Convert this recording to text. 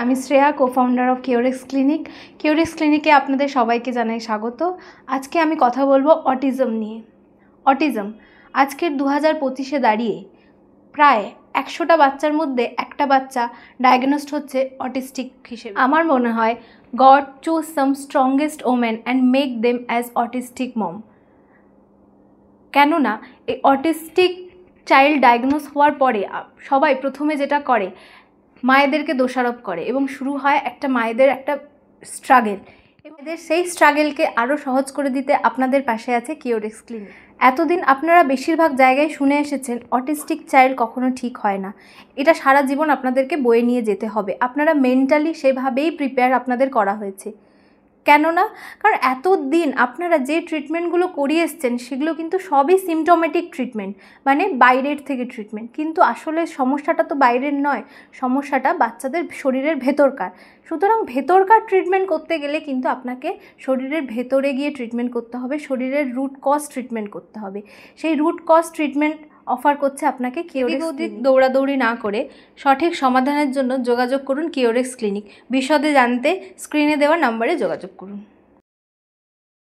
আমি Shreya, co-founder of কিওরেক্স clinic. কিওরেক্স ক্লিনিকে আপনাদের সবাইকে জানাই স্বাগত। আজকে আমি কথা বলবো অটিজম নিয়ে। অটিজম আজকের 2025-এ দাঁড়িয়ে প্রায় 100টা বাচ্চার মধ্যে একটা বাচ্চা ডায়াগনোসড হচ্ছে অটিস্টিক হিসেবে। আমার মনে হয় God choose some strongest women and make them as autistic mom. কেননা এই অটিস্টিক চাইল্ড ডায়াগনোস হওয়ার পরে সবাই প্রথমে যেটা করে মায়েদেরকে দোষারোপ করে এবং শুরু হয় একটা মায়েদের একটা স্ট্রাগল। এদের সেই স্ট্রাগলকে আরও সহজ করে দিতে আপনাদের পাশে আছে কিওরেক্স ক্লিনিক। এতদিন আপনারা বেশিরভাগ জায়গায় শুনে এসেছেন অটিস্টিক চাইল্ড কখনো ঠিক হয় না, এটা সারা জীবন আপনাদেরকে বয়ে নিয়ে যেতে হবে। আপনারা মেন্টালি সেভাবেই প্রিপেয়ার আপনাদের করা হয়েছে। কেননা কারণ এতদিন আপনারা যে ট্রিটমেন্টগুলো করিয়ে এসছেন সেগুলো কিন্তু সবই সিমটোমেটিক ট্রিটমেন্ট, মানে বাইরের থেকে ট্রিটমেন্ট। কিন্তু আসলে সমস্যাটা তো বাইরের নয়, সমস্যাটা বাচ্চাদের শরীরের ভেতরকার। সুতরাং ভেতরকার ট্রিটমেন্ট করতে গেলে কিন্তু আপনাকে শরীরের ভেতরে গিয়ে ট্রিটমেন্ট করতে হবে, শরীরের রুট কজ ট্রিটমেন্ট করতে হবে। সেই রুট কজ ট্রিটমেন্ট অফার করছে আপনাকে কিওরেক্স ক্লিনিক। দৌড়াদৌড়ি না করে সঠিক সমাধানের জন্য যোগাযোগ করুন কিওরেক্স ক্লিনিক। বিশদে জানতে স্ক্রিনে দেওয়া নাম্বারে যোগাযোগ করুন।